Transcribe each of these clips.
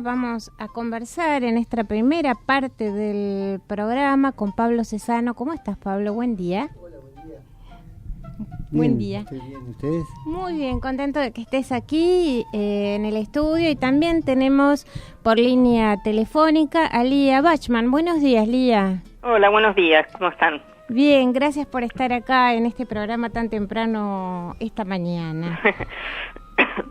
Vamos a conversar en esta primera parte del programa con Pablo Cesano. ¿Cómo estás, Pablo? Buen día. Hola, buen día. Buen día. Estoy bien, ¿ustedes? Muy bien, contento de que estés aquí en el estudio, y también tenemos por línea telefónica a Lía Bachman. Buenos días, Lía. Hola, buenos días, ¿cómo están? Bien, gracias por estar acá en este programa tan temprano esta mañana.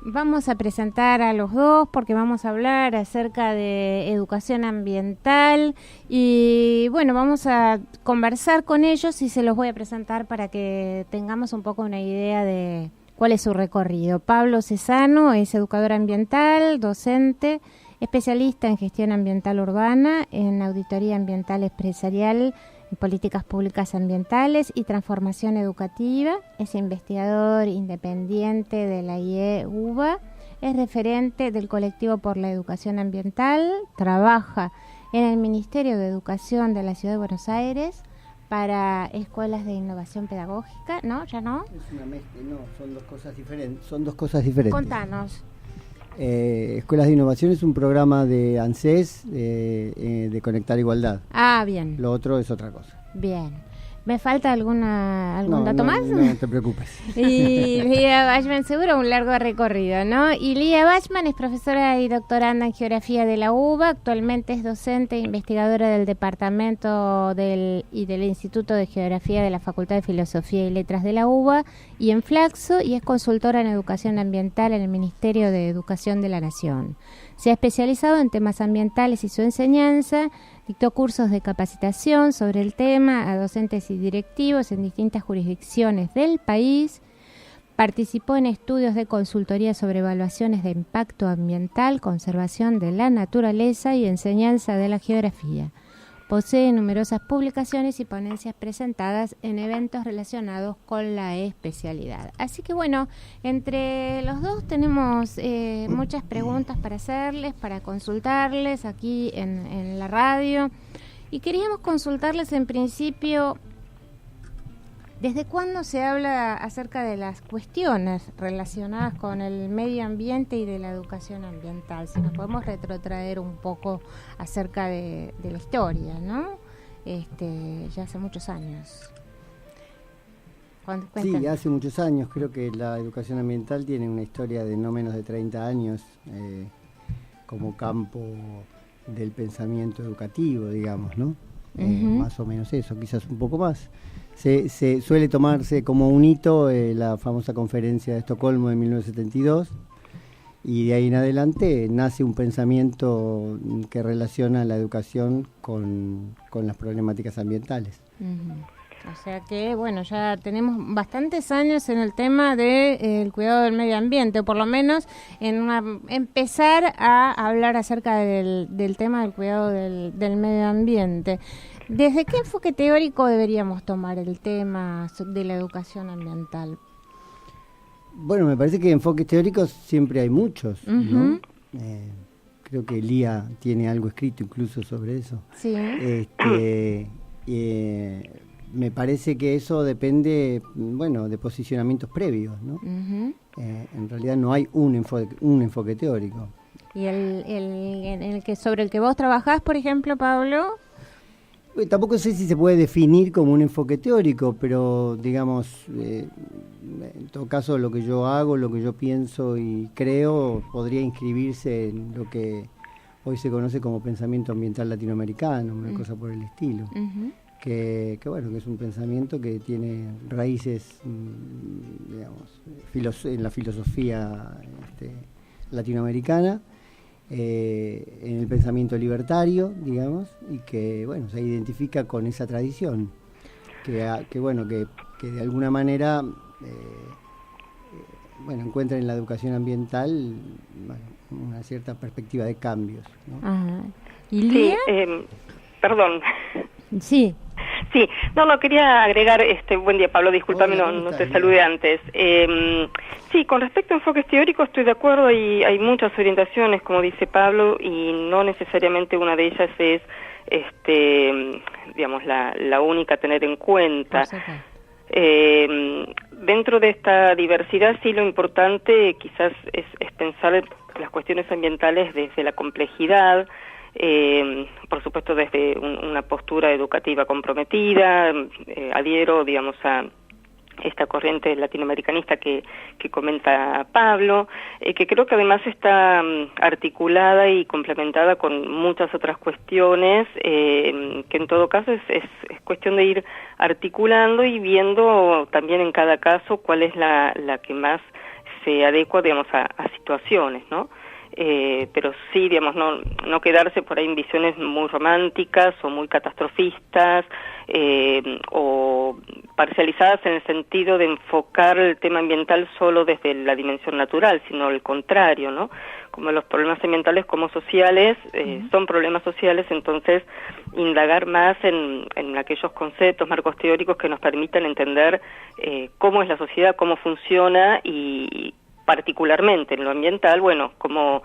Vamos a presentar a los dos porque vamos a hablar acerca de educación ambiental y bueno, vamos a conversar con ellos y se los voy a presentar para que tengamos un poco una idea de cuál es su recorrido. Pablo Cesano es educador ambiental, docente, especialista en gestión ambiental urbana, en auditoría ambiental empresarial, en políticas públicas ambientales y transformación educativa. Es investigador independiente de la IEUBA, es referente del colectivo por la educación ambiental, trabaja en el Ministerio de Educación de la Ciudad de Buenos Aires para escuelas de innovación pedagógica, ¿no? ¿Ya no? Es una mezcla, no, son dos cosas diferentes. Contanos. Escuelas de Innovación es un programa de ANSES de Conectar Igualdad. Ah, bien. Lo otro es otra cosa. Bien. ¿Me falta algún dato más? No te preocupes. Y Lía Bachman, seguro un largo recorrido, ¿no? Y Lía Bachman es profesora y doctoranda en Geografía de la UBA, actualmente es docente e investigadora del Departamento y del Instituto de Geografía de la Facultad de Filosofía y Letras de la UBA y en Flaxo, y es consultora en educación ambiental en el Ministerio de Educación de la Nación. Se ha especializado en temas ambientales y su enseñanza, dictó cursos de capacitación sobre el tema a docentes y directivos en distintas jurisdicciones del país, participó en estudios de consultoría sobre evaluaciones de impacto ambiental, conservación de la naturaleza y enseñanza de la geografía. Posee numerosas publicaciones y ponencias presentadas en eventos relacionados con la especialidad. Así que bueno, entre los dos tenemos muchas preguntas para hacerles, para consultarles aquí en la radio. Y queríamos consultarles en principio, ¿desde cuándo se habla acerca de las cuestiones relacionadas con el medio ambiente y de la educación ambiental? Si nos podemos retrotraer un poco acerca de la historia, ¿no? Ya hace muchos años. Sí, hace muchos años. Creo que la educación ambiental tiene una historia de no menos de 30 años como campo del pensamiento educativo, digamos, ¿no? Más o menos eso, quizás un poco más. Se suele tomarse como un hito la famosa conferencia de Estocolmo de 1972, y de ahí en adelante nace un pensamiento que relaciona la educación con las problemáticas ambientales. O sea que, bueno, ya tenemos bastantes años en el tema del cuidado del medio ambiente, o por lo menos empezar a hablar acerca del tema del cuidado del medio ambiente. ¿Desde qué enfoque teórico deberíamos tomar el tema de la educación ambiental? Bueno, me parece que enfoques teóricos siempre hay muchos, ¿no? Creo que Lía tiene algo escrito incluso sobre eso. Sí. Me parece que eso depende, bueno, de posicionamientos previos, ¿no? En realidad no hay un enfoque teórico. ¿Y sobre el que vos trabajás, por ejemplo, Pablo? Tampoco sé si se puede definir como un enfoque teórico, pero digamos, en todo caso lo que yo hago, lo que yo pienso y creo podría inscribirse en lo que hoy se conoce como pensamiento ambiental latinoamericano, una cosa por el estilo. Que bueno, que es un pensamiento que tiene raíces, digamos, en la filosofía latinoamericana, en el pensamiento libertario, digamos, y que bueno, se identifica con esa tradición, que de alguna manera encuentra en la educación ambiental una cierta perspectiva de cambios, ¿no? Ajá. ¿Y Lía? Sí, perdón. Sí. Sí, no, quería agregar, buen día Pablo, discúlpame, no te saludé antes. Sí, con respecto a enfoques teóricos estoy de acuerdo, y hay muchas orientaciones, como dice Pablo, y no necesariamente una de ellas es, digamos, la única a tener en cuenta. Dentro de esta diversidad sí lo importante quizás es pensar las cuestiones ambientales desde la complejidad, por supuesto desde una postura educativa comprometida. Adhiero, digamos, a esta corriente latinoamericanista que comenta Pablo, que creo que además está articulada y complementada con muchas otras cuestiones, que en todo caso es cuestión de ir articulando y viendo también en cada caso cuál es la que más se adecua, digamos, a situaciones, ¿no? Pero sí, digamos, no quedarse por ahí en visiones muy románticas o muy catastrofistas, o parcializadas en el sentido de enfocar el tema ambiental solo desde la dimensión natural, sino al contrario, ¿no? Como los problemas ambientales como sociales son problemas sociales, entonces indagar más en aquellos conceptos, marcos teóricos que nos permitan entender cómo es la sociedad, cómo funciona y particularmente en lo ambiental, bueno, cómo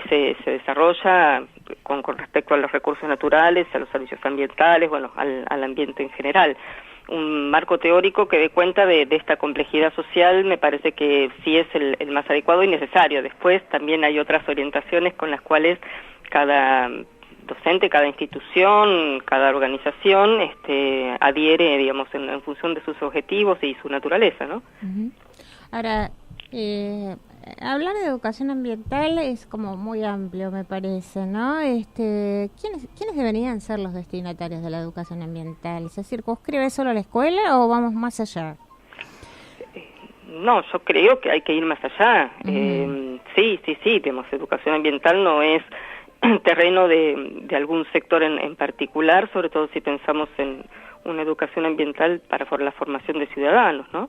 se desarrolla con respecto a los recursos naturales, a los servicios ambientales, bueno, al ambiente en general. Un marco teórico que dé cuenta de esta complejidad social me parece que sí es el más adecuado y necesario. Después también hay otras orientaciones con las cuales cada docente, cada institución, cada organización adhiere, digamos, en función de sus objetivos y su naturaleza, ¿no? Uh-huh. Ahora, hablar de educación ambiental es como muy amplio, me parece, ¿no? ¿Quiénes deberían ser los destinatarios de la educación ambiental? ¿Se circunscribe solo a la escuela o vamos más allá? No, yo creo que hay que ir más allá. Uh-huh. Sí, digamos, educación ambiental no es terreno de algún sector en particular, sobre todo si pensamos en una educación ambiental para la formación de ciudadanos, ¿no?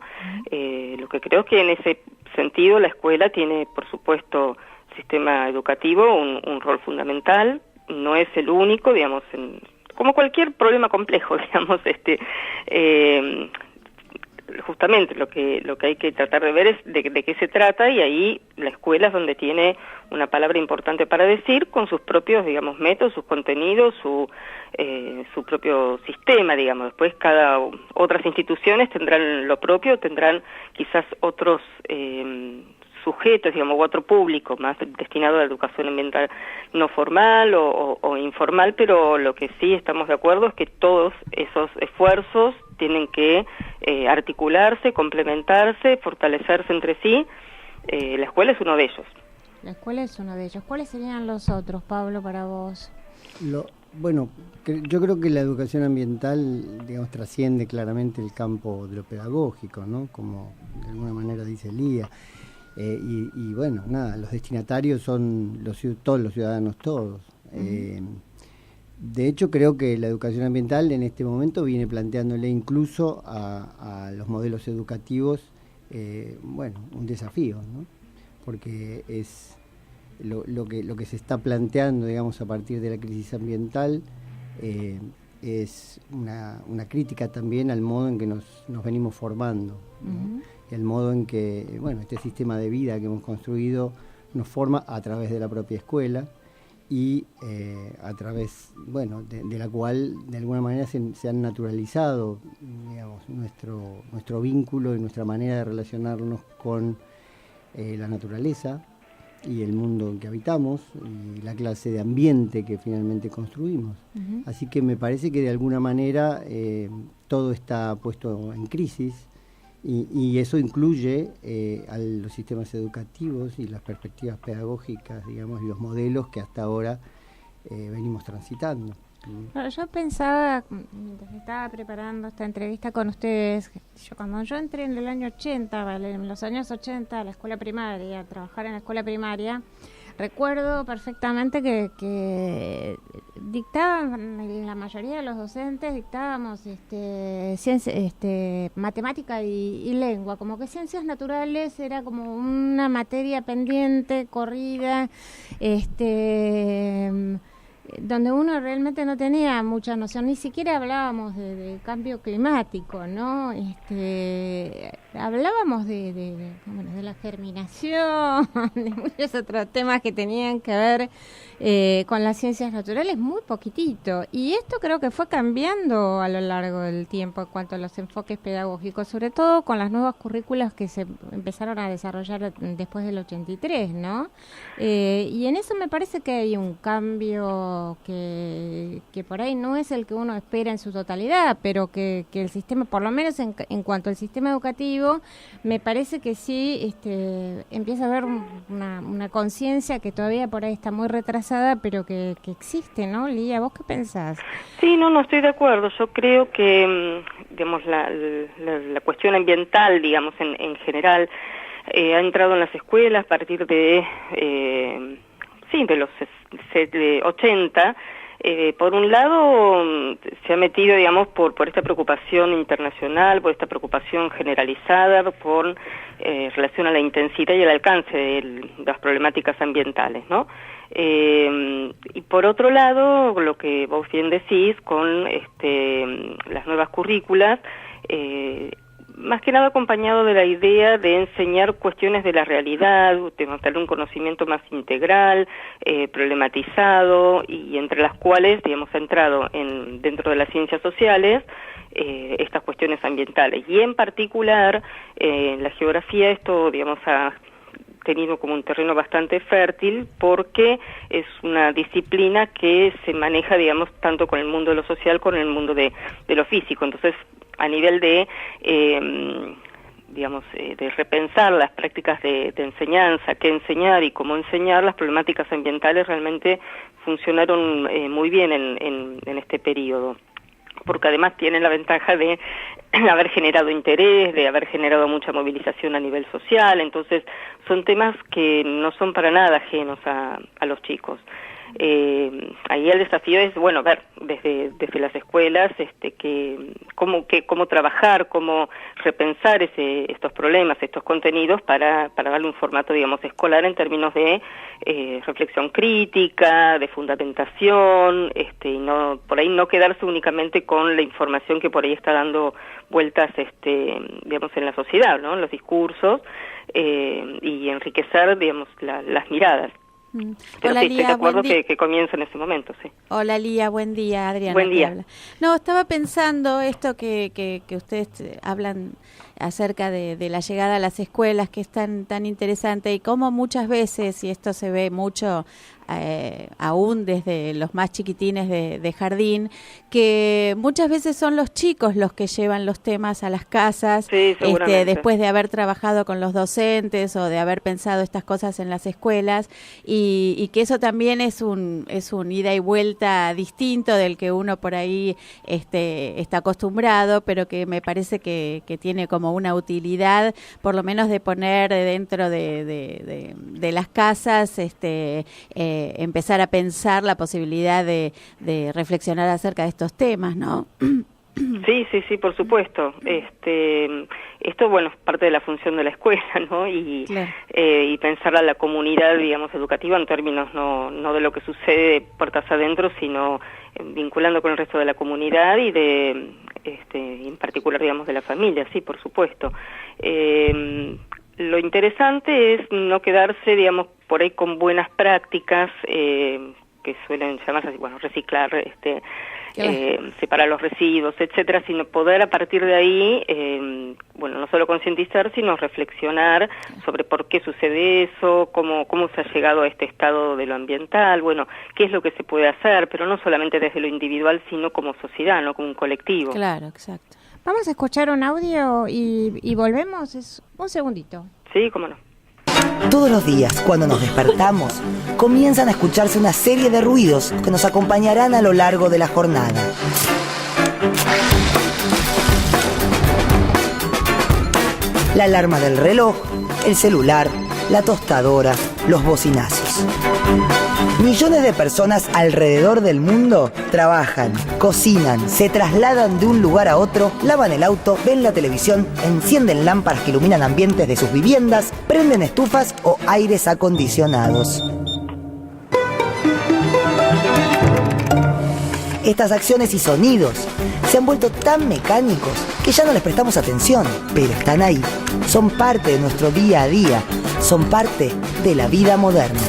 Lo que creo es que en ese sentido la escuela tiene, por supuesto, sistema educativo, un rol fundamental, no es el único, digamos, como cualquier problema complejo, digamos, justamente lo que hay que tratar de ver es de qué se trata, y ahí la escuela es donde tiene una palabra importante para decir, con sus propios, digamos, métodos, sus contenidos, su propio sistema, digamos. Después otras instituciones tendrán lo propio, tendrán quizás otros sujetos, digamos, u otro público más destinado a la educación ambiental no formal o informal, pero lo que sí estamos de acuerdo es que todos esos esfuerzos tienen que articularse, complementarse, fortalecerse entre sí. La escuela es uno de ellos. La escuela es uno de ellos. ¿Cuáles serían los otros, Pablo, para vos? Bueno, yo creo que la educación ambiental, digamos, trasciende claramente el campo de lo pedagógico, ¿no? Como de alguna manera dice Lía. Y bueno, nada, los destinatarios son todos los ciudadanos, todos. De hecho, creo que la educación ambiental en este momento viene planteándole incluso a los modelos educativos, un desafío, ¿no? Porque es lo que se está planteando, digamos, a partir de la crisis ambiental, es una crítica también al modo en que nos venimos formando, ¿no? Y el modo en que, este sistema de vida que hemos construido nos forma a través de la propia escuela y a través, de la cual de alguna manera se han naturalizado, digamos, nuestro vínculo y nuestra manera de relacionarnos con la naturaleza y el mundo en que habitamos y la clase de ambiente que finalmente construimos. Uh-huh. Así que me parece que de alguna manera todo está puesto en crisis y eso incluye a los sistemas educativos y las perspectivas pedagógicas, digamos, y los modelos que hasta ahora venimos transitando. Bueno, yo pensaba, mientras estaba preparando esta entrevista con ustedes, cuando yo entré en el año 80, en los años 80, a la escuela primaria, a trabajar en la escuela primaria, recuerdo perfectamente que dictaban, la mayoría de los docentes dictábamos matemática y lengua, como que ciencias naturales era como una materia pendiente, corrida, donde uno realmente no tenía mucha noción, ni siquiera hablábamos de cambio climático, ¿no? hablábamos bueno, de la germinación, de muchos otros temas que tenían que ver con las ciencias naturales, muy poquitito. Y esto creo que fue cambiando a lo largo del tiempo en cuanto a los enfoques pedagógicos, sobre todo con las nuevas currículas que se empezaron a desarrollar después del 83, ¿no? Y en eso me parece que hay un cambio que por ahí no es el que uno espera en su totalidad, pero que el sistema, por lo menos en cuanto al sistema educativo, me parece que sí empieza a haber una conciencia que todavía por ahí está muy retrasada, pero que existe, ¿no, Lía? ¿Vos qué pensás? Sí, no estoy de acuerdo. Yo creo que, digamos, la cuestión ambiental, digamos, en general, ha entrado en las escuelas a partir de los 80. Por un lado, se ha metido, digamos, por esta preocupación internacional, por esta preocupación generalizada, por relación a la intensidad y el alcance de las problemáticas ambientales, ¿no? Y por otro lado, lo que vos bien decís, con las nuevas currículas, más que nada acompañado de la idea de enseñar cuestiones de la realidad, de tener un conocimiento más integral, problematizado, y entre las cuales, digamos, ha entrado dentro de las ciencias sociales estas cuestiones ambientales. Y en particular, en la geografía esto, digamos, ha tenido como un terreno bastante fértil, porque es una disciplina que se maneja, digamos, tanto con el mundo de lo social como con el mundo de lo físico. Entonces, a nivel de de repensar las prácticas de enseñanza, qué enseñar y cómo enseñar, las problemáticas ambientales realmente funcionaron muy bien en este periodo, porque además tienen la ventaja de haber generado interés, de haber generado mucha movilización a nivel social. Entonces son temas que no son para nada ajenos a los chicos. Ahí el desafío es, bueno, ver desde las escuelas cómo trabajar, cómo repensar estos problemas, estos contenidos para darle un formato, digamos, escolar en términos de reflexión crítica, de fundamentación, y no por ahí no quedarse únicamente con la información que por ahí está dando vueltas, digamos, en la sociedad, ¿no? En los discursos, y enriquecer, digamos, las miradas. Pero Hola, sí, Lía, estoy de acuerdo buen día. que comienza en ese momento, sí. Hola, Lía, buen día, Adriana. Buen día. Habla. No, estaba pensando esto que ustedes hablan acerca de la llegada a las escuelas, que es tan interesante, y cómo muchas veces, y esto se ve mucho aún desde los más chiquitines de jardín, que muchas veces son los chicos los que llevan los temas a las casas, sí, después de haber trabajado con los docentes o de haber pensado estas cosas en las escuelas, y que eso también es un ida y vuelta distinto del que uno por ahí está acostumbrado, pero que me parece que tiene como una utilidad, por lo menos de poner dentro de las casas, empezar a pensar la posibilidad de reflexionar acerca de estos temas, ¿no? Sí, por supuesto. Esto, bueno, es parte de la función de la escuela, ¿no? Y, claro. Y pensar a la comunidad, digamos, educativa en términos no de lo que sucede puertas adentro, sino vinculando con el resto de la comunidad y en particular, digamos, de la familia, sí, por supuesto. Lo interesante es no quedarse, digamos, por ahí con buenas prácticas que suelen llamarse así, bueno, reciclar, separar los residuos, etcétera, sino poder a partir de ahí, bueno, no solo concientizar, sino reflexionar sobre por qué sucede eso, cómo se ha llegado a este estado de lo ambiental, bueno, qué es lo que se puede hacer, pero no solamente desde lo individual, sino como sociedad, no como un colectivo. Claro, exacto. Vamos a escuchar un audio y volvemos. Es un segundito. Sí, cómo no. Todos los días, cuando nos despertamos, comienzan a escucharse una serie de ruidos que nos acompañarán a lo largo de la jornada. La alarma del reloj, el celular, la tostadora, los bocinazos. Millones de personas alrededor del mundo trabajan, cocinan, se trasladan de un lugar a otro, lavan el auto, ven la televisión, encienden lámparas que iluminan ambientes de sus viviendas, prenden estufas o aires acondicionados. Estas acciones y sonidos se han vuelto tan mecánicos que ya no les prestamos atención, pero están ahí. Son parte de nuestro día a día, son parte de la vida moderna.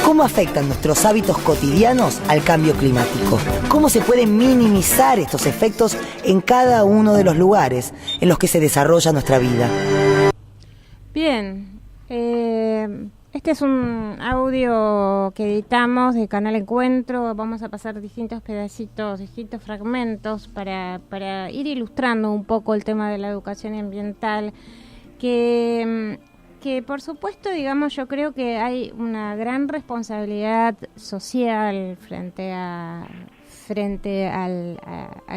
¿Cómo afectan nuestros hábitos cotidianos al cambio climático? ¿Cómo se pueden minimizar estos efectos en cada uno de los lugares en los que se desarrolla nuestra vida? Bien, este es un audio que editamos de Canal Encuentro. Vamos a pasar distintos pedacitos, distintos fragmentos para ir ilustrando un poco el tema de la educación ambiental, que por supuesto, digamos, yo creo que hay una gran responsabilidad social frente a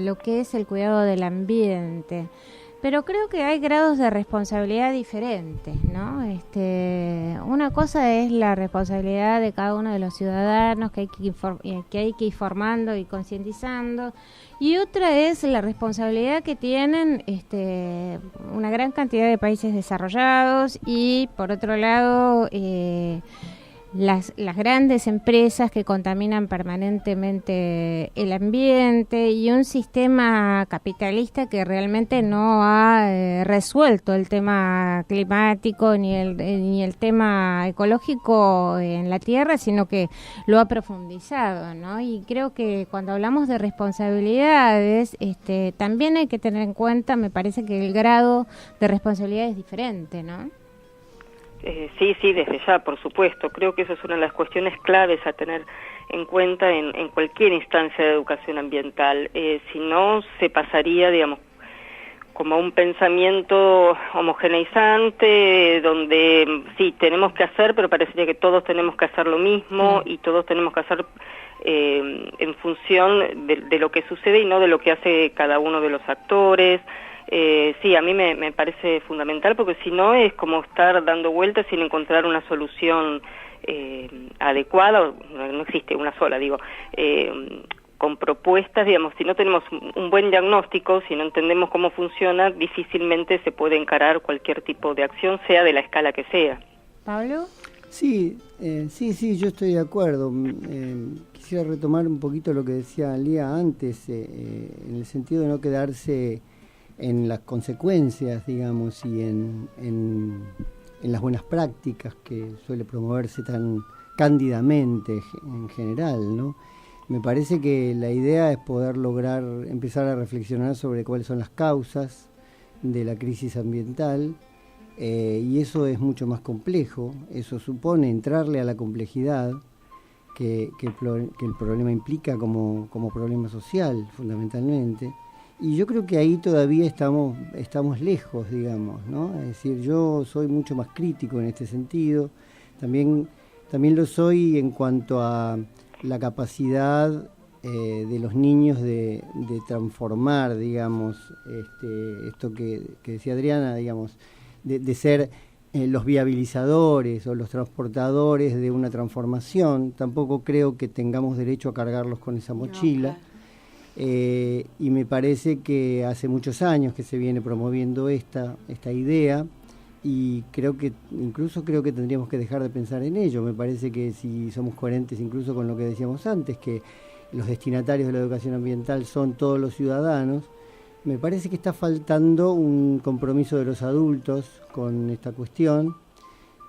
lo que es el cuidado del ambiente. Pero creo que hay grados de responsabilidad diferentes, ¿no? Una cosa es la responsabilidad de cada uno de los ciudadanos que hay que ir formando y concientizando, y otra es la responsabilidad que tienen una gran cantidad de países desarrollados y, por otro lado, las grandes empresas que contaminan permanentemente el ambiente, y un sistema capitalista que realmente no ha resuelto el tema climático ni el tema ecológico en la Tierra, sino que lo ha profundizado, ¿no? Y creo que cuando hablamos de responsabilidades, también hay que tener en cuenta, me parece que el grado de responsabilidad es diferente, ¿no? Sí, desde ya, por supuesto. Creo que eso es una de las cuestiones claves a tener en cuenta en cualquier instancia de educación ambiental. Si no, se pasaría, digamos, como un pensamiento homogeneizante, donde sí, tenemos que hacer, pero parecería que todos tenemos que hacer lo mismo y todos tenemos que hacer en función de lo que sucede y no de lo que hace cada uno de los actores. Sí, a mí me parece fundamental, porque si no es como estar dando vueltas sin encontrar una solución adecuada. No existe una sola, digo, con propuestas, digamos. Si no tenemos un buen diagnóstico, si no entendemos cómo funciona, difícilmente se puede encarar cualquier tipo de acción, sea de la escala que sea. ¿Pablo? Sí, yo estoy de acuerdo. Quisiera retomar un poquito lo que decía Lía antes, en el sentido de no quedarse en las consecuencias, digamos, y en las buenas prácticas que suele promoverse tan cándidamente en general, ¿no? Me parece que la idea es poder lograr empezar a reflexionar sobre cuáles son las causas de la crisis ambiental, y eso es mucho más complejo. Eso supone entrarle a la complejidad que el problema implica como problema social, fundamentalmente. Y yo creo que ahí todavía estamos lejos, digamos, ¿no? Es decir, yo soy mucho más crítico en este sentido. También lo soy en cuanto a la capacidad de los niños de transformar, digamos, esto que decía Adriana, digamos, de ser los viabilizadores o los transportadores de una transformación. Tampoco creo que tengamos derecho a cargarlos con esa mochila. No, claro. Y me parece que hace muchos años que se viene promoviendo esta idea, y incluso creo que tendríamos que dejar de pensar en ello. Me parece que si somos coherentes incluso con lo que decíamos antes, que los destinatarios de la educación ambiental son todos los ciudadanos, me parece que está faltando un compromiso de los adultos con esta cuestión,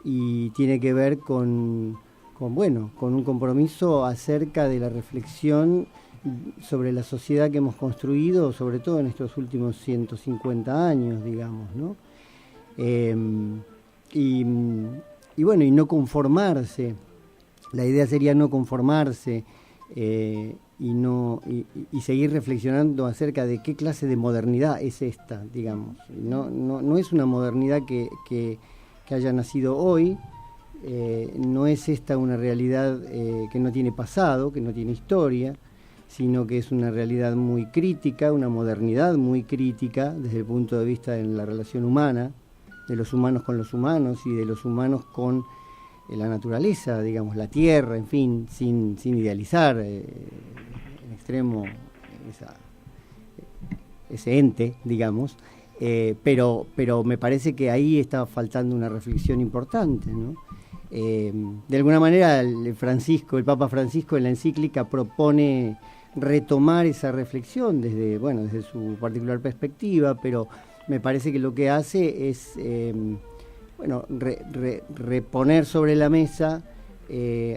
y tiene que ver con un compromiso acerca de la reflexión sobre la sociedad que hemos construido, sobre todo en estos últimos 150 años, digamos, ¿no? Y no conformarse. La idea sería no conformarse, y seguir reflexionando acerca de qué clase de modernidad es esta, digamos. No es una modernidad que haya nacido hoy. No es esta una realidad que no tiene pasado, que no tiene historia, sino que es una realidad muy crítica, una modernidad muy crítica desde el punto de vista de la relación humana, de los humanos con los humanos y de los humanos con la naturaleza, digamos, la tierra, en fin, sin idealizar en extremo ese ente, digamos, pero me parece que ahí está faltando una reflexión importante, ¿no? De alguna manera el Papa Francisco en la encíclica propone retomar esa reflexión desde su particular perspectiva, pero me parece que lo que hace es reponer sobre la mesa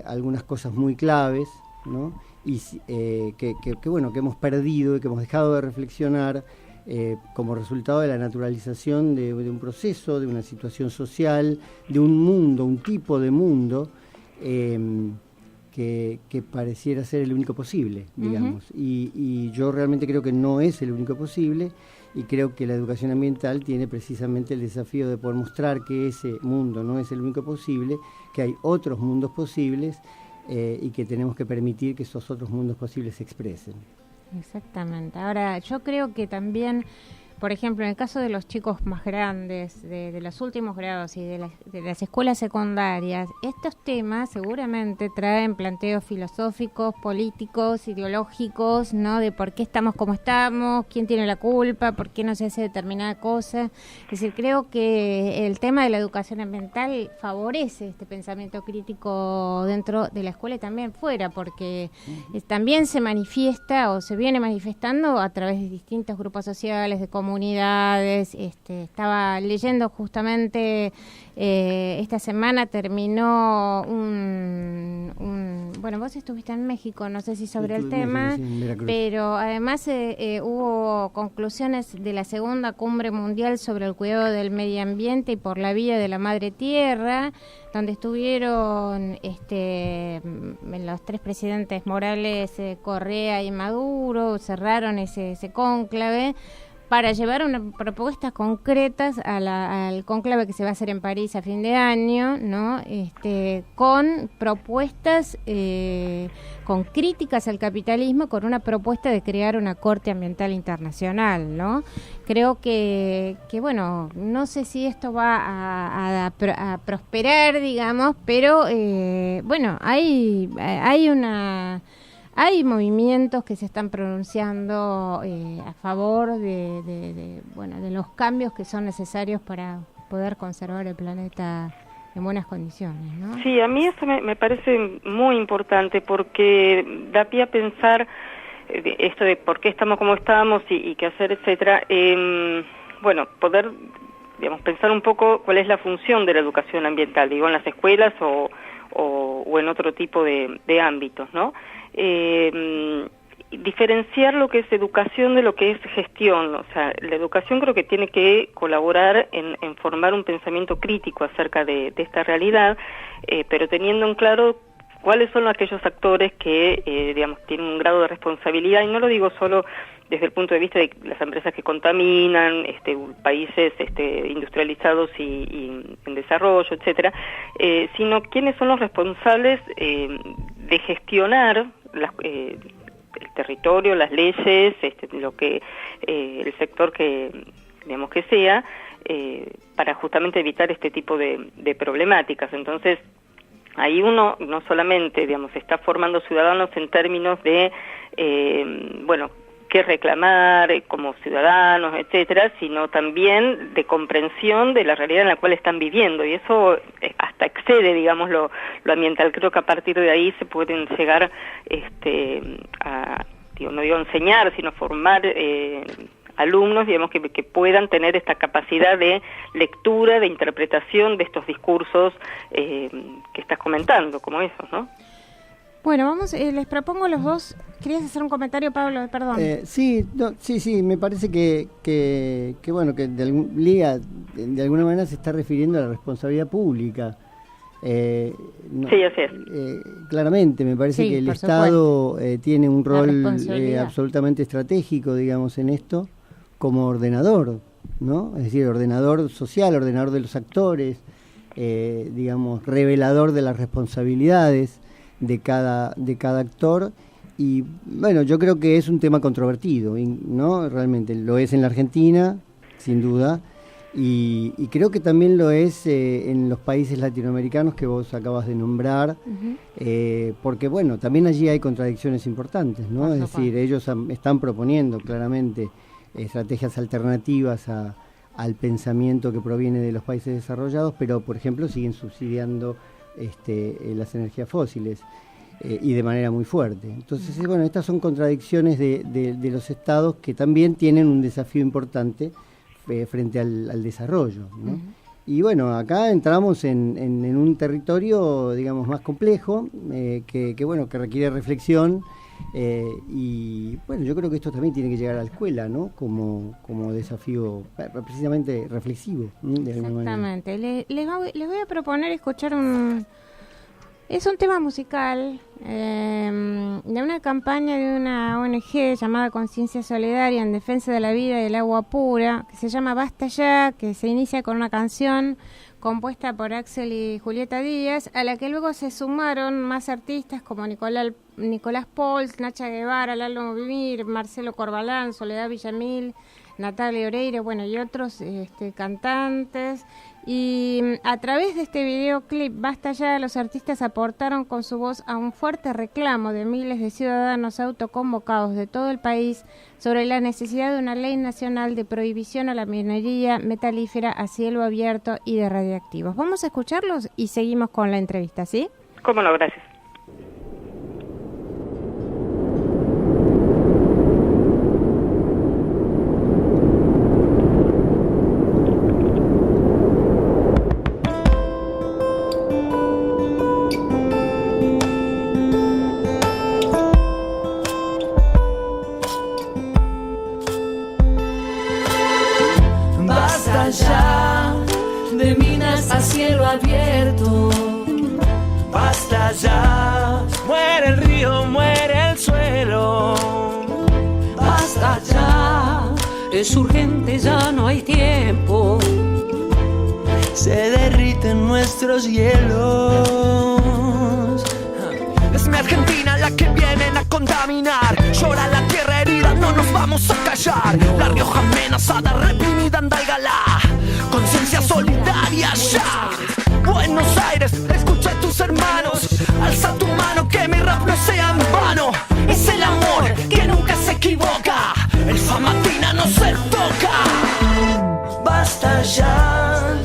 algunas cosas muy claves, ¿no? Y que hemos perdido y que hemos dejado de reflexionar como resultado de la naturalización de un proceso, de una situación social, de un mundo, un tipo de mundo que pareciera ser el único posible, digamos. Y yo realmente creo que no es el único posible, y creo que la educación ambiental tiene precisamente el desafío de poder mostrar que ese mundo no es el único posible, que hay otros mundos posibles, y que tenemos que permitir que esos otros mundos posibles se expresen. Exactamente. Ahora, yo creo que también, por ejemplo, en el caso de los chicos más grandes, de los últimos grados y de las escuelas secundarias, estos temas seguramente traen planteos filosóficos, políticos, ideológicos, ¿no? De por qué estamos como estamos, quién tiene la culpa, por qué no se hace determinada cosa. Es decir, creo que el tema de la educación ambiental favorece este pensamiento crítico dentro de la escuela y también fuera, porque también se manifiesta o se viene manifestando a través de distintos grupos sociales, de comunidades. Estaba leyendo justamente esta semana terminó bueno, vos estuviste en México, no sé si sobre el tema, pero además hubo conclusiones de la segunda cumbre mundial sobre el cuidado del medio ambiente y por la vía de la madre tierra, donde estuvieron los tres presidentes Morales, Correa y Maduro, cerraron ese cónclave para llevar unas propuestas concretas al cónclave que se va a hacer en París a fin de año, ¿no? Con propuestas, con críticas al capitalismo, con una propuesta de crear una Corte Ambiental Internacional, ¿no? Creo que bueno, no sé si esto va a prosperar, digamos, pero bueno, hay movimientos que se están pronunciando a favor de los cambios que son necesarios para poder conservar el planeta en buenas condiciones, ¿no? Sí, a mí eso me parece muy importante porque da pie a pensar esto de por qué estamos como estamos y qué hacer, etcétera. Bueno, poder, digamos, pensar un poco cuál es la función de la educación ambiental, digo, en las escuelas o en otro tipo de ámbitos, ¿no? Diferenciar lo que es educación de lo que es gestión. O sea, la educación creo que tiene que colaborar en formar un pensamiento crítico acerca de esta realidad, pero teniendo en claro cuáles son aquellos actores que, digamos, tienen un grado de responsabilidad, y no lo digo solo desde el punto de vista de las empresas que contaminan, países industrializados y en desarrollo, etcétera, sino quiénes son los responsables de gestionar el territorio, las leyes, el sector que, digamos, que sea, para justamente evitar este tipo de problemáticas. Entonces, ahí uno no solamente, digamos, está formando ciudadanos en términos de, qué reclamar como ciudadanos, etcétera, sino también de comprensión de la realidad en la cual están viviendo, y eso hasta excede, digamos, lo ambiental. Creo que a partir de ahí se pueden llegar no digo enseñar, sino formar alumnos, digamos, que puedan tener esta capacidad de lectura, de interpretación de estos discursos que estás comentando, como esos, ¿no? Bueno, vamos, les propongo a los dos. ¿Querías hacer un comentario, Pablo? Perdón. Sí, me parece que bueno, que de alguna manera se está refiriendo a la responsabilidad pública. Sí, así es. Claramente, me parece que el Estado tiene un rol absolutamente estratégico, digamos, en esto, como ordenador, ¿no? Es decir, ordenador social, ordenador de los actores, digamos, revelador de las responsabilidades de cada actor. Y bueno, yo creo que es un tema controvertido, ¿no? Realmente lo es en la Argentina, sin duda, y creo que también lo es en los países latinoamericanos que vos acabas de nombrar, porque bueno, también allí hay contradicciones importantes, ¿no? Es decir, ellos están proponiendo claramente estrategias alternativas al pensamiento que proviene de los países desarrollados, pero por ejemplo siguen subsidiando las energías fósiles. y de manera muy fuerte. Entonces, bueno, estas son contradicciones de los estados que también tienen un desafío importante frente al desarrollo, ¿no? Y bueno, acá entramos en un territorio, digamos, más complejo, que requiere reflexión, y bueno, yo creo que esto también tiene que llegar a la escuela, ¿no? Como desafío precisamente reflexivo, ¿no? De alguna manera. Exactamente. Les voy a proponer escuchar es un tema musical de una campaña de una ONG llamada Conciencia Solidaria en defensa de la vida y del agua pura, que se llama Basta Ya, que se inicia con una canción compuesta por Axel y Julieta Díaz, a la que luego se sumaron más artistas como Nicolás Pols, Nacha Guevara, Lalo Vivir, Marcelo Corbalán, Soledad Villamil, Natalia Oreiro, bueno, y otros cantantes. Y a través de este videoclip Basta Ya, los artistas aportaron con su voz a un fuerte reclamo de miles de ciudadanos autoconvocados de todo el país sobre la necesidad de una ley nacional de prohibición a la minería metalífera a cielo abierto y de radiactivos. Vamos a escucharlos y seguimos con la entrevista, ¿sí? Cómo no, gracias. Ya de minas a cielo abierto. Basta ya, muere el río, muere el suelo. Basta ya, es urgente, ya no hay tiempo. Se derriten nuestros hielos. Es mi Argentina la que vienen a contaminar. Llora la tierra herida, no nos vamos a callar. La Rioja amenazada, reprimida, Andalgalá. Conciencia solidaria ya. Buenos Aires, escucha a tus hermanos. Alza tu mano, que mi rap no sea en vano. Es el amor que nunca se equivoca. El Famatina no se toca. Basta ya.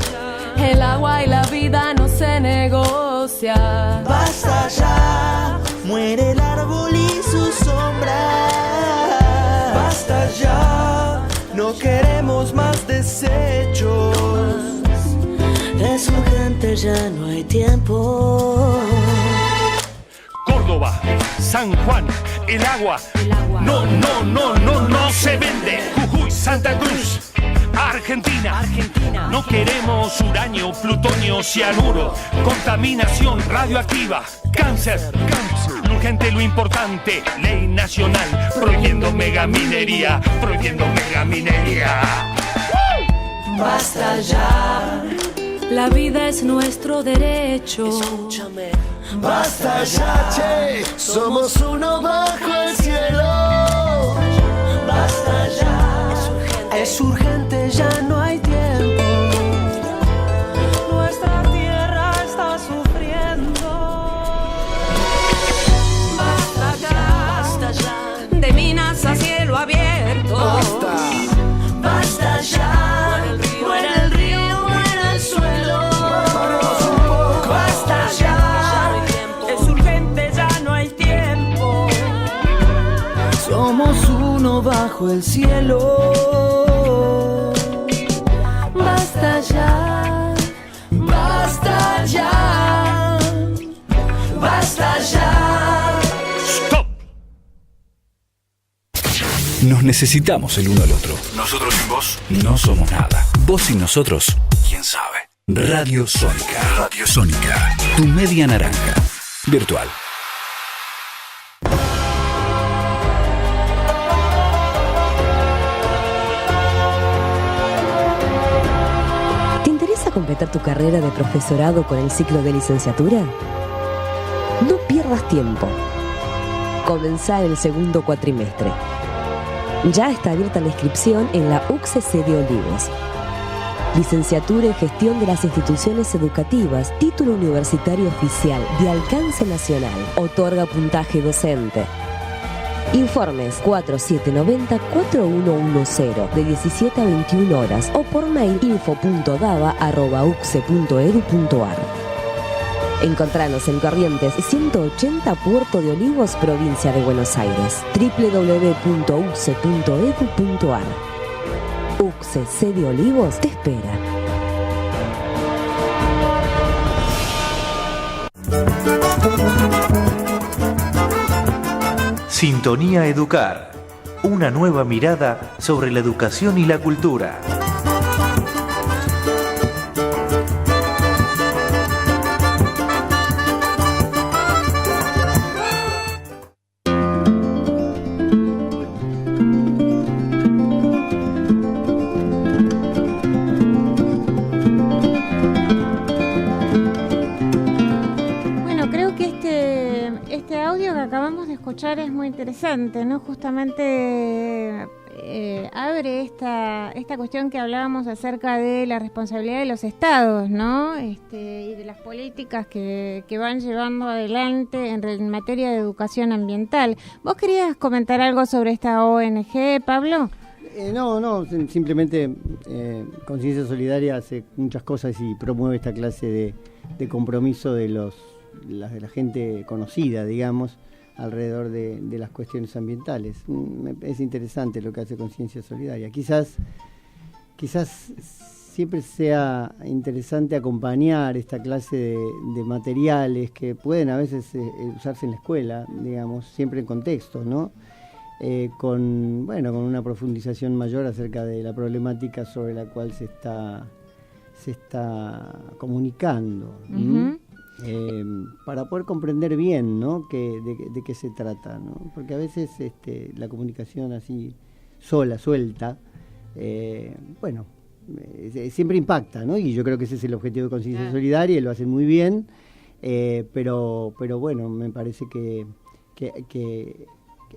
El agua y la vida no se negocia. Basta ya. Muere el árbol y su sombra. Basta ya. No queremos más desechos. Es urgente, ya no hay tiempo. Córdoba, San Juan, el agua. No se vende. Jujuy, Santa Cruz, Argentina. No queremos uranio, plutonio, cianuro, contaminación radioactiva, cáncer. Lo urgente, lo importante, ley nacional, prohibiendo megaminería. Basta ya. La vida es nuestro derecho. Escúchame. Basta ya, che. Somos uno bajo el cielo. Basta ya. Es urgente, ya no hay tiempo. Nuestra tierra está sufriendo. Basta ya. De minas a cielo abierto. Basta ya. Muere el río, muere el suelo. Basta ya. Es urgente, ya no hay tiempo. Somos uno bajo el cielo. Basta ya. Basta ya. Basta ya. ¡Stop! Nos necesitamos el uno al otro. Nosotros sin vos no somos nada. Vos sin nosotros, quién sabe. Radio Sónica. Radio Sónica. Tu media naranja. Virtual. ¿Te interesa completar tu carrera de profesorado con el ciclo de licenciatura? No pierdas tiempo. Comenzá el segundo cuatrimestre. Ya está abierta la inscripción en la UCCC de Olivos. Licenciatura en Gestión de las Instituciones Educativas, título universitario oficial de alcance nacional. Otorga puntaje docente. Informes 4790-4110 de 17 a 21 horas o por mail info.dava@ucce.edu.ar. Encontranos en Corrientes 180 Puerto de Olivos, provincia de Buenos Aires. www.uce.edu.ar. UCSE C de Olivos te espera. Sintonía Educar. Una nueva mirada sobre la educación y la cultura. Es muy interesante, ¿no? Justamente abre esta cuestión que hablábamos acerca de la responsabilidad de los estados, ¿no? Y de las políticas que van llevando adelante en materia de educación ambiental. ¿Vos querías comentar algo sobre esta ONG, Pablo? No, simplemente Conciencia Solidaria hace muchas cosas y promueve esta clase de compromiso de la gente conocida, digamos, alrededor de las cuestiones ambientales. Es interesante lo que hace Conciencia Solidaria. Quizás siempre sea interesante acompañar esta clase de materiales que pueden a veces usarse en la escuela, digamos, siempre en contexto, ¿no? Con una profundización mayor acerca de la problemática sobre la cual se está comunicando. Uh-huh. Para poder comprender bien, ¿no? de qué se trata, ¿no? Porque a veces la comunicación así suelta, siempre impacta, ¿no? Y yo creo que ese es el objetivo de Conciencia Solidaria y lo hacen muy bien, pero bueno, me parece que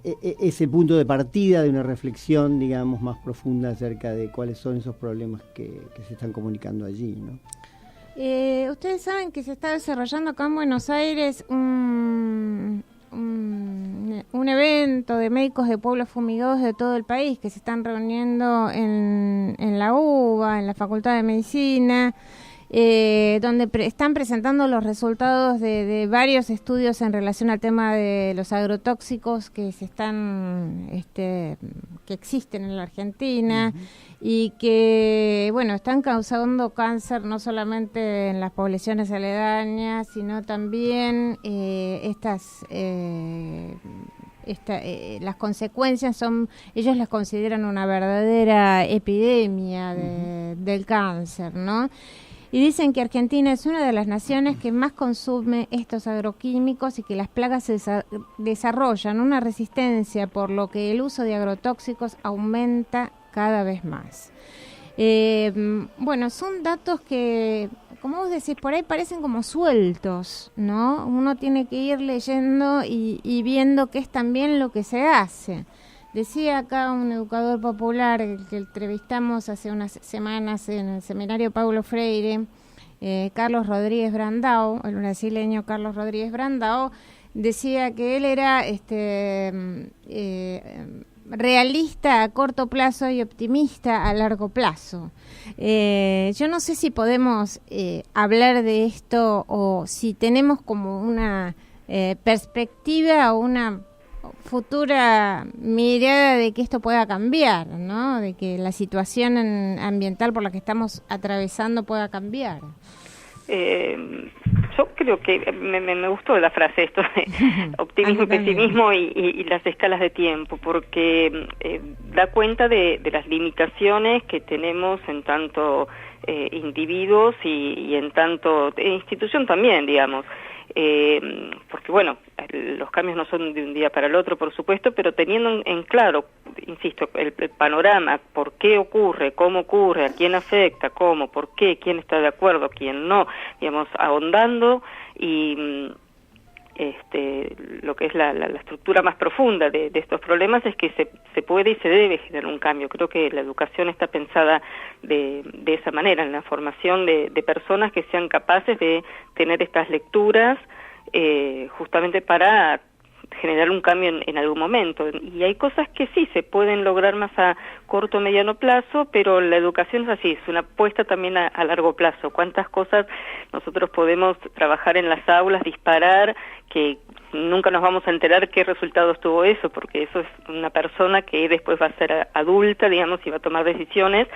es el punto de partida de una reflexión, digamos, más profunda acerca de cuáles son esos problemas que se están comunicando allí, ¿no? Ustedes saben que se está desarrollando acá en Buenos Aires un evento de médicos de pueblos fumigados de todo el país que se están reuniendo en la UBA, en la Facultad de Medicina, donde están presentando los resultados de varios estudios en relación al tema de los agrotóxicos que que existen en la Argentina. Uh-huh. Y que, están causando cáncer no solamente en las poblaciones aledañas, sino también las consecuencias ellos las consideran una verdadera epidemia del cáncer, ¿no? Y dicen que Argentina es una de las naciones que más consume estos agroquímicos y que las plagas desarrollan una resistencia, por lo que el uso de agrotóxicos aumenta cada vez más. Son datos que, como vos decís, por ahí parecen como sueltos, ¿no? Uno tiene que ir leyendo y viendo qué es también lo que se hace. Decía acá un educador popular que entrevistamos hace unas semanas en el seminario Paulo Freire, Carlos Rodríguez Brandao, el brasileño Carlos Rodríguez Brandao, decía que él era realista a corto plazo y optimista a largo plazo. Yo no sé si podemos hablar de esto o si tenemos como una perspectiva o una futura mirada de que esto pueda cambiar, ¿no? De que la situación ambiental por la que estamos atravesando pueda cambiar. Yo creo que me gustó la frase esto de optimismo y pesimismo y las escalas de tiempo, porque da cuenta de las limitaciones que tenemos en tanto individuos y en tanto institución también, digamos. Porque los cambios no son de un día para el otro, por supuesto, pero teniendo en claro, insisto, el panorama, por qué ocurre, cómo ocurre, a quién afecta, cómo, por qué, quién está de acuerdo, quién no, digamos, ahondando y lo que es la estructura más profunda de estos problemas es que se puede y se debe generar un cambio. Creo que la educación está pensada de esa manera, en la formación de personas que sean capaces de tener estas lecturas justamente para generar un cambio en algún momento. Y hay cosas que sí se pueden lograr más a corto o mediano plazo, pero la educación es así, es una apuesta también a largo plazo. ¿Cuántas cosas nosotros podemos trabajar en las aulas, disparar, que nunca nos vamos a enterar qué resultados tuvo eso, porque eso es una persona que después va a ser adulta, digamos, y va a tomar decisiones,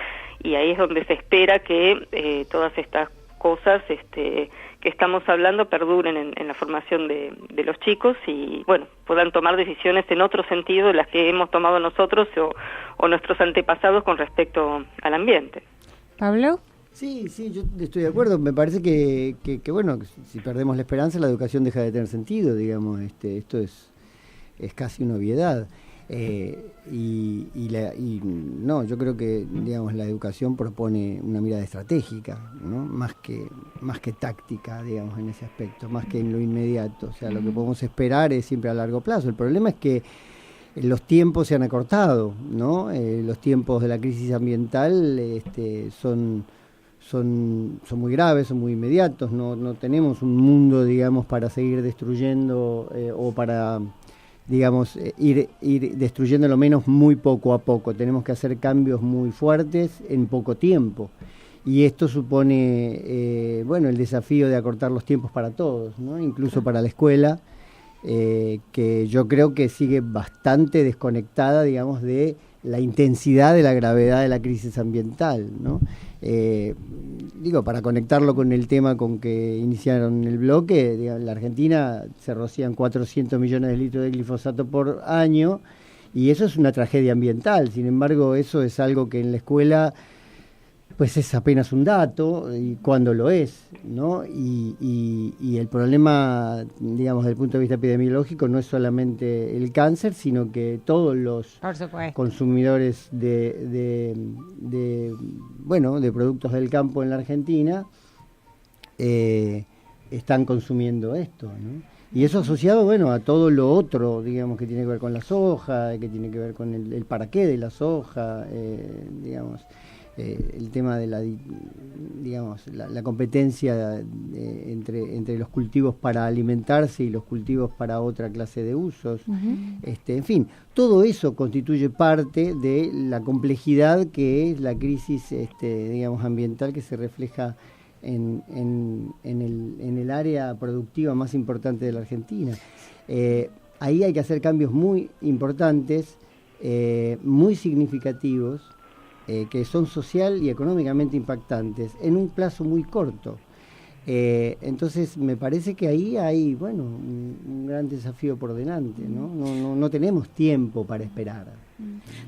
y ahí es donde se espera que todas estas cosas que estamos hablando perduren en la formación de los chicos y, bueno, puedan tomar decisiones en otro sentido de las que hemos tomado nosotros o nuestros antepasados con respecto al ambiente. ¿Pablo? Sí, yo estoy de acuerdo. Me parece que bueno, si perdemos la esperanza, la educación deja de tener sentido, digamos. Esto es casi una obviedad. No, yo creo que, digamos, la educación propone una mirada estratégica, ¿no? Más que táctica, digamos, en ese aspecto, más que en lo inmediato. O sea, lo que podemos esperar es siempre a largo plazo. El problema es que los tiempos se han acortado, ¿no? Los tiempos de la crisis ambiental son muy graves, son muy inmediatos. No tenemos un mundo, digamos, para seguir destruyendo o para, digamos, ir destruyendo lo menos muy poco a poco. Tenemos que hacer cambios muy fuertes en poco tiempo. Y esto supone, el desafío de acortar los tiempos para todos, ¿no? Incluso para la escuela, que yo creo que sigue bastante desconectada, digamos, de la intensidad de la gravedad de la crisis ambiental, ¿no? Para conectarlo con el tema con que iniciaron el bloque, digamos, en la Argentina se rocían 400 millones de litros de glifosato por año y eso es una tragedia ambiental. Sin embargo, eso es algo que en la escuela pues es apenas un dato, y cuando lo es, ¿no? Y el problema, digamos, desde el punto de vista epidemiológico, no es solamente el cáncer, sino que todos los consumidores de productos del campo en la Argentina están consumiendo esto, ¿no? Y eso asociado, a todo lo otro, digamos, que tiene que ver con la soja, que tiene que ver con el para qué de la soja, digamos. El tema de la competencia entre los cultivos para alimentarse y los cultivos para otra clase de usos. En fin, todo eso constituye parte de la complejidad que es la crisis ambiental que se refleja en el área productiva más importante de la Argentina. Ahí hay que hacer cambios muy importantes, muy significativos, que son social y económicamente impactantes en un plazo muy corto. Entonces me parece que ahí hay un gran desafío por delante, ¿no? No tenemos tiempo para esperar.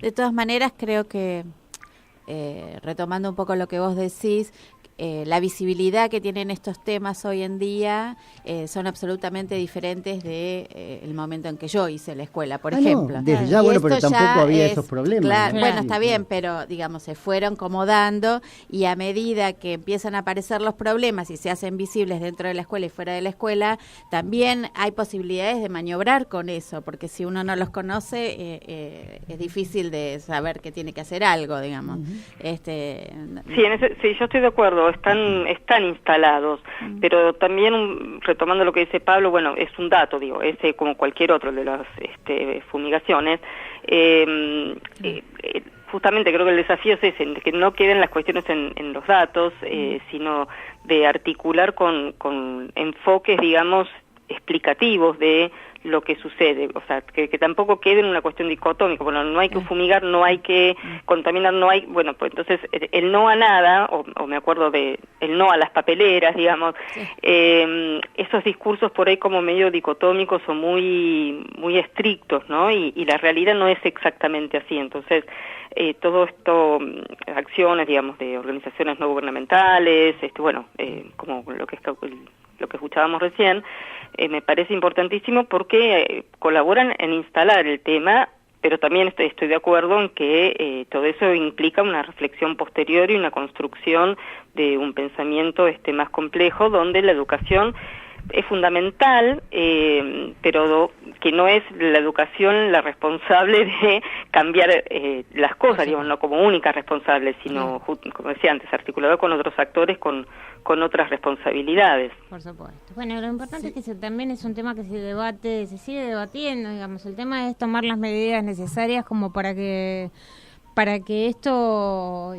De todas maneras, creo que retomando un poco lo que vos decís, la visibilidad que tienen estos temas hoy en día son absolutamente diferentes de el momento en que yo hice la escuela, por ejemplo. No, desde ya, pero tampoco había esos problemas. Claro, ¿no? Bueno, está bien, pero digamos, se fueron como dando y a medida que empiezan a aparecer los problemas y se hacen visibles dentro de la escuela y fuera de la escuela, también hay posibilidades de maniobrar con eso, porque si uno no los conoce, es difícil de saber que tiene que hacer algo, digamos. Sí, yo estoy de acuerdo. Están instalados, pero también retomando lo que dice Pablo, es un dato, ese como cualquier otro de las fumigaciones, justamente creo que el desafío es ese, que no queden las cuestiones en los datos, sino de articular con enfoques, digamos, explicativos de lo que sucede, o sea, que tampoco quede en una cuestión dicotómica. No hay que fumigar, no hay que contaminar, no hay, pues entonces el no a nada, o me acuerdo de el no a las papeleras, digamos, esos discursos por ahí como medio dicotómicos o muy estrictos, ¿no? Y la realidad no es exactamente así. Entonces todo esto, acciones, digamos, de organizaciones no gubernamentales, como lo que escuchábamos recién, me parece importantísimo porque colaboran en instalar el tema, pero también estoy de acuerdo en que todo eso implica una reflexión posterior y una construcción de un pensamiento más complejo, donde la educación es fundamental, pero que no es la educación la responsable de cambiar las cosas, digamos, no como única responsable, sino, como decía antes, articulado con otros actores, con otras responsabilidades. Por supuesto. Bueno, lo importante es que también es un tema que se sigue debatiendo, digamos. El tema es tomar las medidas necesarias como para que esto,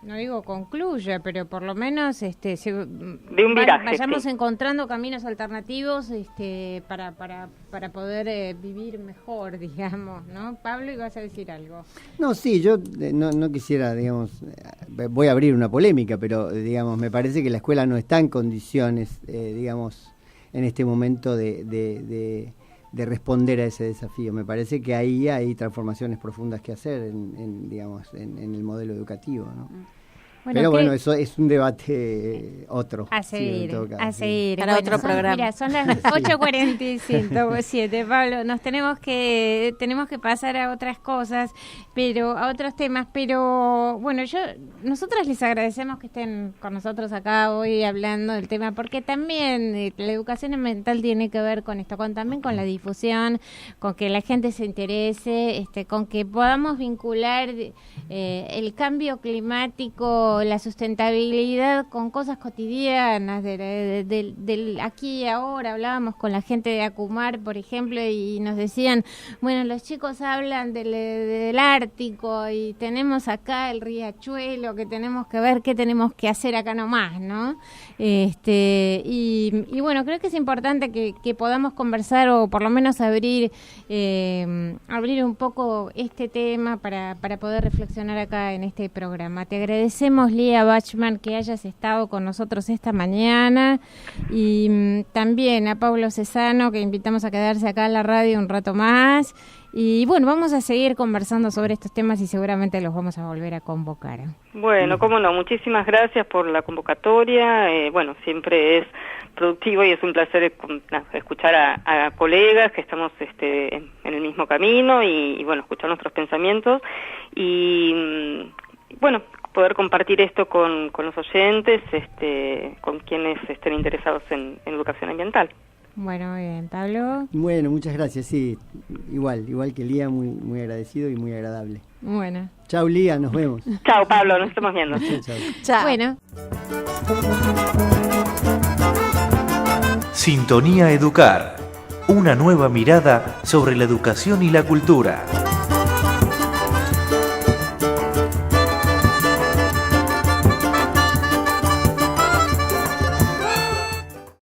no digo concluya, pero por lo menos de un viraje, vayamos sí, encontrando caminos alternativos para poder vivir mejor, digamos, ¿no? Pablo, ibas a decir algo. No, sí, yo no quisiera, digamos, voy a abrir una polémica, pero, digamos, me parece que la escuela no está en condiciones, digamos, en este momento de responder a ese desafío. Me parece que ahí hay transformaciones profundas que hacer en el modelo educativo, ¿no? Bueno, pero bueno, eso es un debate otro. A seguir. Para otro programa. Mira, son las 8:47, Pablo. Nos tenemos que pasar a otras cosas, a otros temas. Pero bueno, nosotros les agradecemos que estén con nosotros acá hoy hablando del tema, porque también la educación ambiental tiene que ver con esto, también con la difusión, con que la gente se interese, con que podamos vincular el cambio climático, la sustentabilidad con cosas cotidianas del aquí y ahora. Hablábamos con la gente de Acumar, por ejemplo, y nos decían, bueno, los chicos hablan del Ártico y tenemos acá el riachuelo que tenemos que ver qué tenemos que hacer acá nomás, ¿no? Y bueno, creo que es importante que podamos conversar o por lo menos abrir un poco este tema para poder reflexionar acá en este programa. Te agradecemos, Lía Bachman, que hayas estado con nosotros esta mañana, y también a Pablo Cesano, que invitamos a quedarse acá en la radio un rato más. Y bueno, vamos a seguir conversando sobre estos temas y seguramente los vamos a volver a convocar. Bueno, cómo no, muchísimas gracias por la convocatoria. Bueno, siempre es productivo y es un placer escuchar a colegas que estamos en el mismo camino y bueno, escuchar nuestros pensamientos y bueno, poder compartir esto con los oyentes, con quienes estén interesados en educación ambiental. Bueno, muy bien, Pablo. Bueno, muchas gracias, sí, igual que Lía, muy, muy agradecido y muy agradable. Bueno. Chau, Lía, nos vemos. Chau, Pablo, nos estamos viendo. Chau. Bueno. Sintonía Educar, una nueva mirada sobre la educación y la cultura.